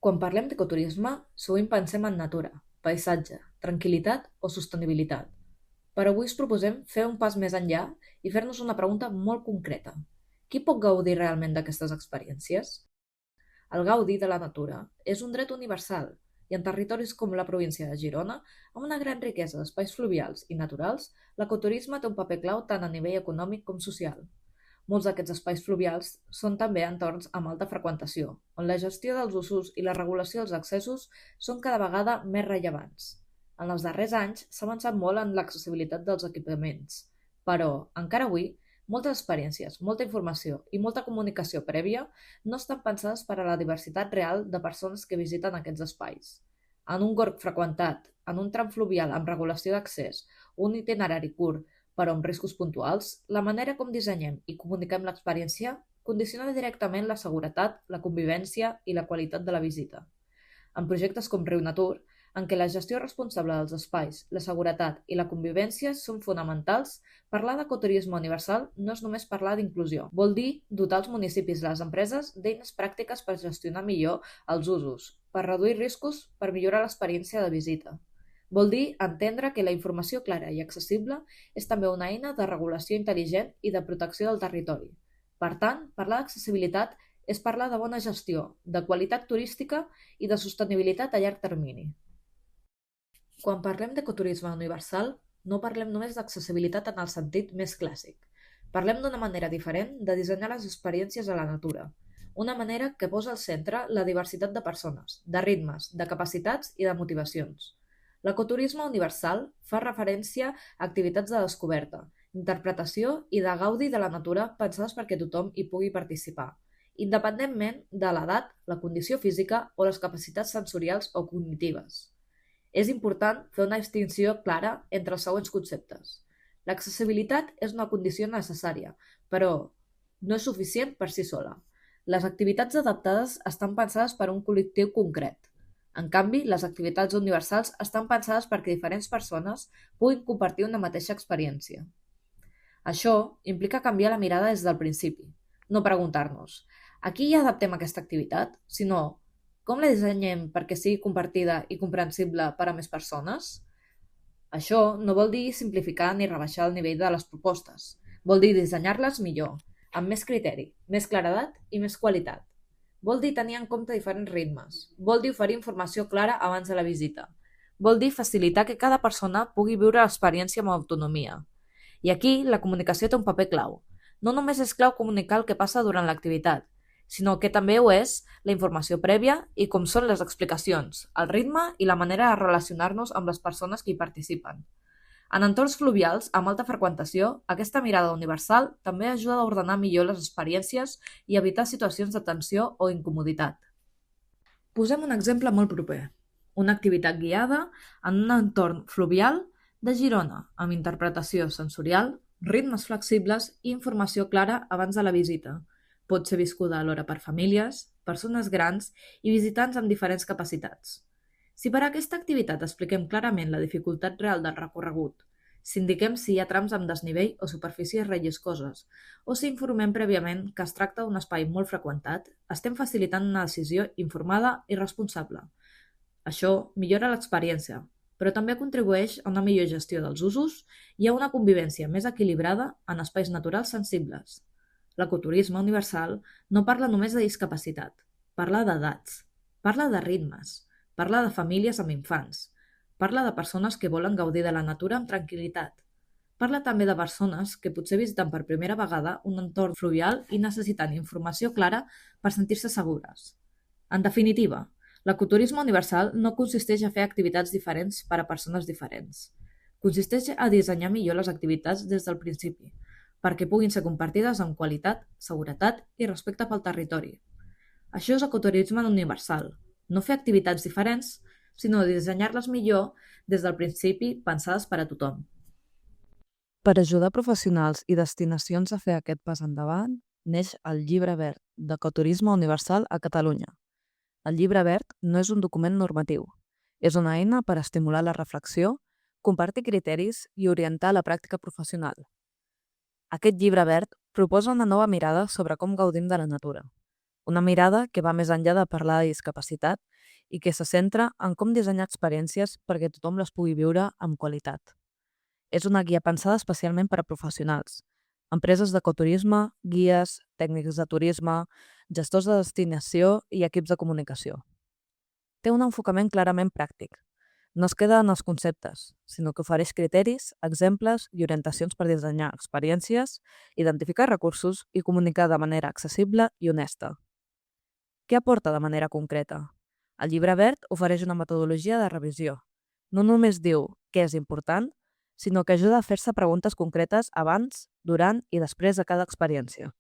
Quan parlem d'ecoturisme, sovint pensem en natura, paisatge, tranquil·litat o sostenibilitat. Però avui us proposem fer un pas més enllà i fer-nos una pregunta molt concreta. Qui pot gaudir realment d'aquestes experiències? El gaudi de la natura és un dret universal i en territoris com la província de Girona, amb una gran riquesa d'espais fluvials i naturals, l'ecoturisme té un paper clau tant a nivell econòmic com social. Molts d'aquests espais fluvials són també entorns amb alta freqüentació, on la gestió dels usos i la regulació dels accessos són cada vegada més rellevants. En els darrers anys s'ha avançat molt en l'accessibilitat dels equipaments, però, encara avui, moltes experiències, molta informació i molta comunicació prèvia no estan pensades per a la diversitat real de persones que visiten aquests espais. En un gorg freqüentat, en un tram fluvial amb regulació d'accés, un itinerari curt, però amb riscos puntuals, la manera com dissenyem i comuniquem l'experiència condiciona directament la seguretat, la convivència i la qualitat de la visita. En projectes com Riu Natur, en què la gestió responsable dels espais, la seguretat i la convivència són fonamentals, parlar d'ecoturisme universal no és només parlar d'inclusió. Vol dir dotar els municipis i les empreses d'eines pràctiques per gestionar millor els usos, per reduir riscos, per millorar l'experiència de visita. Vol dir entendre que la informació clara i accessible és també una eina de regulació intel·ligent i de protecció del territori. Per tant, parlar d'accessibilitat és parlar de bona gestió, de qualitat turística i de sostenibilitat a llarg termini. Quan parlem d'ecoturisme universal, no parlem només d'accessibilitat en el sentit més clàssic. Parlem d'una manera diferent de dissenyar les experiències a la natura. Una manera que posa al centre la diversitat de persones, de ritmes, de capacitats i de motivacions. L'ecoturisme universal fa referència a activitats de descoberta, interpretació i de gaudi de la natura pensades perquè tothom hi pugui participar, independentment de l'edat, la condició física o les capacitats sensorials o cognitives. És important fer una distinció clara entre els següents conceptes. L'accessibilitat és una condició necessària, però no és suficient per si sola. Les activitats adaptades estan pensades per a un col·lectiu concret. En canvi, les activitats universals estan pensades perquè diferents persones puguin compartir una mateixa experiència. Això implica canviar la mirada des del principi. No preguntar-nos a qui hi adaptem aquesta activitat, sinó com la dissenyem perquè sigui compartida i comprensible per a més persones? Això no vol dir simplificar ni rebaixar el nivell de les propostes. Vol dir dissenyar-les millor, amb més criteri, més claredat i més qualitat. Vol dir tenir en compte diferents ritmes. Vol dir oferir informació clara abans de la visita. Vol dir facilitar que cada persona pugui viure l'experiència amb autonomia. I aquí la comunicació té un paper clau. No només és clau comunicar el que passa durant l'activitat, sinó que també ho és la informació prèvia i com són les explicacions, el ritme i la manera de relacionar-nos amb les persones que hi participen. En entorns fluvials amb alta freqüentació, aquesta mirada universal també ajuda a ordenar millor les experiències i evitar situacions de tensió o incomoditat. Posem un exemple molt proper. Una activitat guiada en un entorn fluvial de Girona, amb interpretació sensorial, ritmes flexibles i informació clara abans de la visita. Pot ser viscuda alhora per famílies, persones grans i visitants amb diferents capacitats. Si per a aquesta activitat expliquem clarament la dificultat real del recorregut, si indiquem si hi ha trams amb desnivell o superfícies relliscoses, o si informem prèviament que es tracta d'un espai molt freqüentat, estem facilitant una decisió informada i responsable. Això millora l'experiència, però també contribueix a una millor gestió dels usos i a una convivència més equilibrada en espais naturals sensibles. L'ecoturisme universal no parla només de discapacitat, parla d'edats, parla de ritmes, parla de famílies amb infants, parla de persones que volen gaudir de la natura amb tranquil·litat. Parla també de persones que potser visiten per primera vegada un entorn fluvial i necessiten informació clara per sentir-se segures. En definitiva, l'ecoturisme universal no consisteix a fer activitats diferents per a persones diferents. Consisteix a dissenyar millor les activitats des del principi, perquè puguin ser compartides amb qualitat, seguretat i respecte pel territori. Això és ecoturisme universal, no fer activitats diferents, sinó dissenyar-les millor des del principi pensades per a tothom. Per ajudar professionals i destinacions a fer aquest pas endavant, neix el Llibre Verd d'Ecoturisme Universal a Catalunya. El Llibre Verd no és un document normatiu, és una eina per estimular la reflexió, compartir criteris i orientar la pràctica professional. Aquest Llibre Verd proposa una nova mirada sobre com gaudim de la natura. una mirada que va més enllà de parlar de discapacitat i que se centra en com dissenyar experiències perquè tothom les pugui viure amb qualitat. És una guia pensada especialment per a professionals, empreses d'ecoturisme, guies, tècnics de turisme, gestors de destinació i equips de comunicació. Té un enfocament clarament pràctic. No es queda en els conceptes, sinó que ofereix criteris, exemples i orientacions per dissenyar experiències, identificar recursos i comunicar de manera accessible i honesta. Què aporta de manera concreta? El llibre verd ofereix una metodologia de revisió. No només diu què és important, sinó que ajuda a fer-se preguntes concretes abans, durant i després de cada experiència.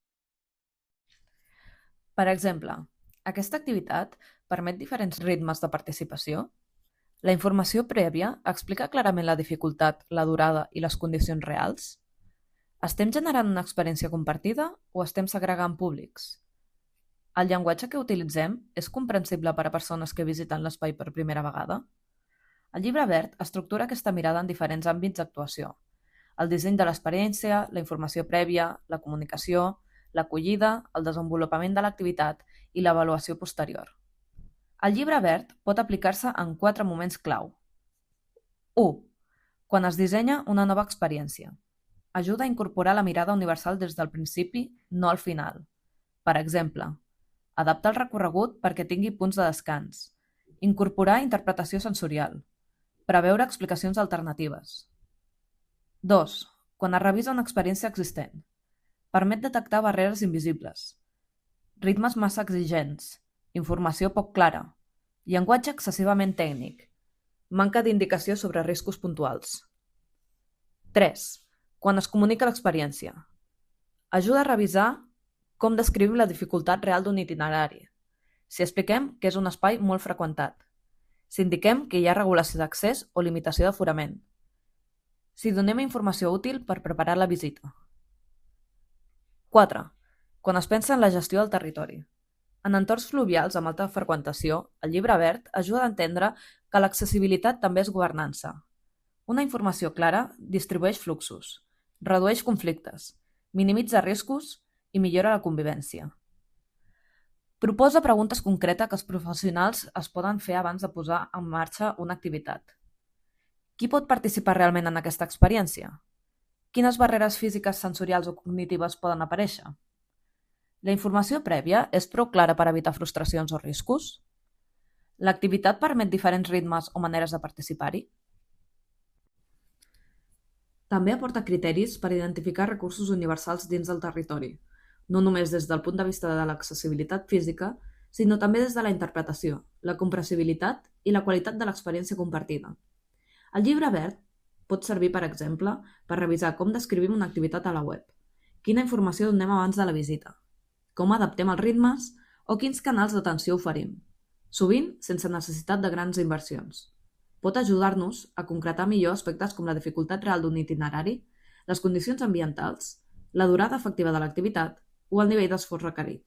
Per exemple, aquesta activitat permet diferents ritmes de participació? La informació prèvia explica clarament la dificultat, la durada i les condicions reals? Estem generant una experiència compartida o estem segregant públics? El llenguatge que utilitzem és comprensible per a persones que visiten l'espai per primera vegada? El llibre verd estructura aquesta mirada en diferents àmbits d'actuació: el disseny de l'experiència, la informació prèvia, la comunicació, l'acollida, el desenvolupament de l'activitat i l'avaluació posterior. El llibre verd pot aplicar-se en 4 moments clau. 1. Quan es dissenya una nova experiència. Ajuda a incorporar la mirada universal des del principi, no al final. Per exemple, adaptar el recorregut perquè tingui punts de descans. Incorporar interpretació sensorial. Preveure explicacions alternatives. 2. Quan es revisa una experiència existent. Permet detectar barreres invisibles. Ritmes massa exigents. Informació poc clara. Llenguatge excessivament tècnic. Manca d'indicació sobre riscos puntuals. 3. Quan es comunica l'experiència. Ajuda a revisar com descrivim la dificultat real d'un itinerari. Si expliquem que és un espai molt freqüentat. Si indiquem que hi ha regulació d'accés o limitació d'aforament. Si donem informació útil per preparar la visita. 4. Quan es pensa en la gestió del territori. En entorns fluvials amb alta freqüentació, el llibre verd ajuda a entendre que l'accessibilitat també és governança. Una informació clara distribueix fluxos, redueix conflictes, minimitza riscos i millora la convivència. Proposa preguntes concretes que els professionals es poden fer abans de posar en marxa una activitat. Qui pot participar realment en aquesta experiència? Quines barreres físiques, sensorials o cognitives poden aparèixer? La informació prèvia és prou clara per evitar frustracions o riscos? L'activitat permet diferents ritmes o maneres de participar-hi? També aporta criteris per identificar recursos universals dins del territori, no només des del punt de vista de l'accessibilitat física, sinó també des de la interpretació, la comprensibilitat i la qualitat de l'experiència compartida. El llibre verd pot servir, per exemple, per revisar com descrivim una activitat a la web, quina informació donem abans de la visita, com adaptem els ritmes o quins canals d'atenció oferim, sovint sense necessitat de grans inversions. Pot ajudar-nos a concretar millor aspectes com la dificultat real d'un itinerari, les condicions ambientals, la durada efectiva de l'activitat o el nivell d'esforç requerit.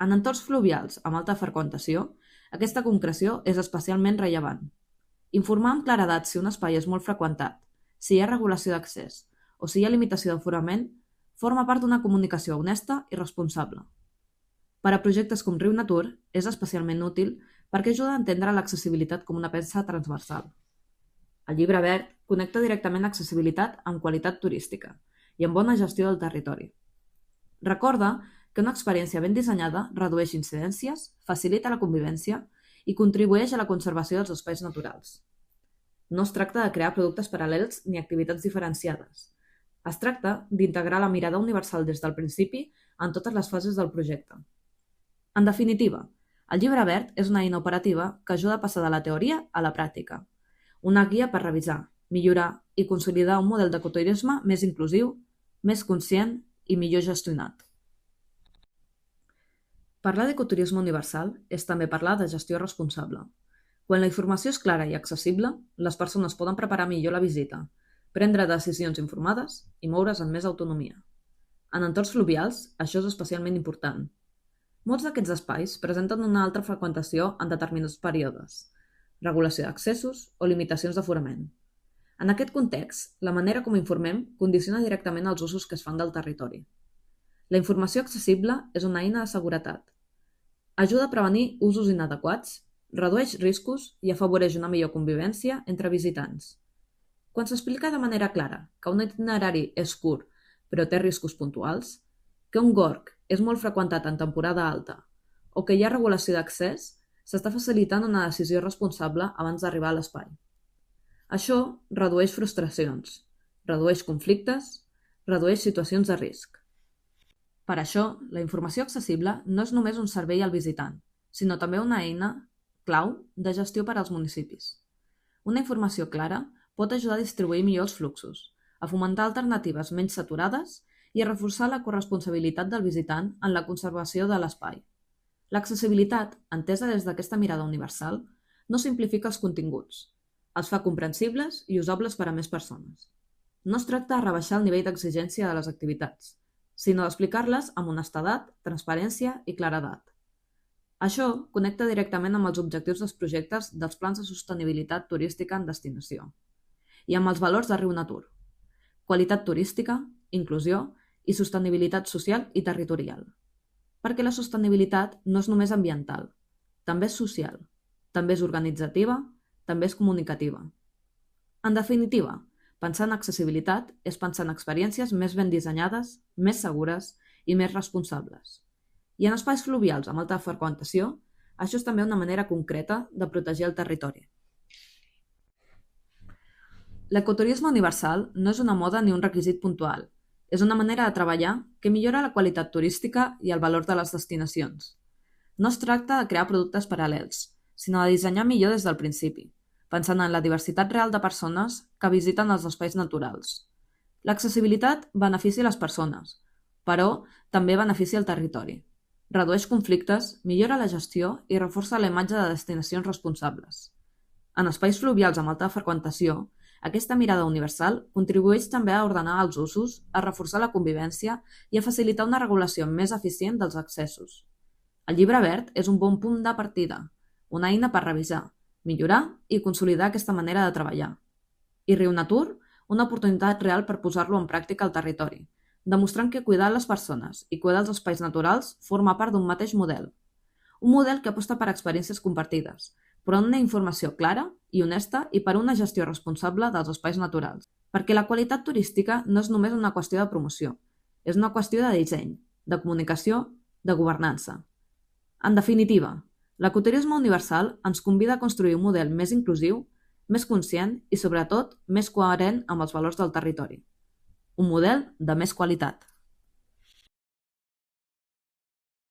En entorns fluvials amb alta freqüentació, aquesta concreció és especialment rellevant. Informar amb claredat si un espai és molt freqüentat, si hi ha regulació d'accés o si hi ha limitació d'aforament, forma part d'una comunicació honesta i responsable. Per a projectes com Riu Natur és especialment útil perquè ajuda a entendre l'accessibilitat com una peça transversal. El llibre verd connecta directament l'accessibilitat amb qualitat turística i amb bona gestió del territori. Recorda que una experiència ben dissenyada redueix incidències, facilita la convivència i contribueix a la conservació dels espais naturals. No es tracta de crear productes paral·lels ni activitats diferenciades. Es tracta d'integrar la mirada universal des del principi en totes les fases del projecte. En definitiva, el llibre verd és una eina operativa que ajuda a passar de la teoria a la pràctica. Una guia per revisar, millorar i consolidar un model d'ecoturisme més inclusiu, més conscient i millor gestionat. Parlar d'ecoturisme universal és també parlar de gestió responsable. Quan la informació és clara i accessible, les persones poden preparar millor la visita, prendre decisions informades i moure's amb més autonomia. En entorns fluvials, això és especialment important. Molts d'aquests espais presenten una alta freqüentació en determinats períodes, regulació d'accessos o limitacions d'aforament. En aquest context, la manera com informem condiciona directament els usos que es fan del territori. La informació accessible és una eina de seguretat. Ajuda a prevenir usos inadequats, redueix riscos i afavoreix una millor convivència entre visitants. Quan s'explica de manera clara que un itinerari és curt però té riscos puntuals, que un gorg és molt freqüentat en temporada alta o que hi ha regulació d'accés, s'està facilitant una decisió responsable abans d'arribar a l'espai. Això redueix frustracions, redueix conflictes, redueix situacions de risc. Per això, la informació accessible no és només un servei al visitant, sinó també una eina clau de gestió per als municipis. Una informació clara pot ajudar a distribuir millor els fluxos, a fomentar alternatives menys saturades i a reforçar la corresponsabilitat del visitant en la conservació de l'espai. L'accessibilitat, entesa des d'aquesta mirada universal, no simplifica els continguts, els fa comprensibles i usables per a més persones. No es tracta de rebaixar el nivell d'exigència de les activitats, sinó d'explicar-les amb honestedat, transparència i claredat. Això connecta directament amb els objectius dels projectes dels plans de sostenibilitat turística en destinació i amb els valors de Riu Natur: qualitat turística, inclusió i sostenibilitat social i territorial. Perquè la sostenibilitat no és només ambiental, també és social, també és organitzativa, també és comunicativa. En definitiva, pensar en accessibilitat és pensar en experiències més ben dissenyades, més segures i més responsables. I en espais fluvials amb alta freqüentació, això és també una manera concreta de protegir el territori. L'ecoturisme universal no és una moda ni un requisit puntual. És una manera de treballar que millora la qualitat turística i el valor de les destinacions. No es tracta de crear productes paral·lels, sinó de dissenyar millor des del principi, pensant en la diversitat real de persones que visiten els espais naturals. L'accessibilitat beneficia les persones, però també beneficia el territori. Redueix conflictes, millora la gestió i reforça la imatge de destinacions responsables. En espais fluvials amb alta freqüentació, aquesta mirada universal contribueix també a ordenar els usos, a reforçar la convivència i a facilitar una regulació més eficient dels accessos. El llibre verd és un bon punt de partida, una eina per revisar, millorar i consolidar aquesta manera de treballar. I Riu Natur, una oportunitat real per posar-lo en pràctica al territori, demostrant que cuidar les persones i cuidar els espais naturals forma part d'un mateix model. Un model que aposta per experiències compartides, però amb una informació clara i honesta i per una gestió responsable dels espais naturals. Perquè la qualitat turística no és només una qüestió de promoció, és una qüestió de disseny, de comunicació, de governança. En definitiva, l'ecoturisme universal ens convida a construir un model més inclusiu, més conscient i, sobretot, més coherent amb els valors del territori. Un model de més qualitat.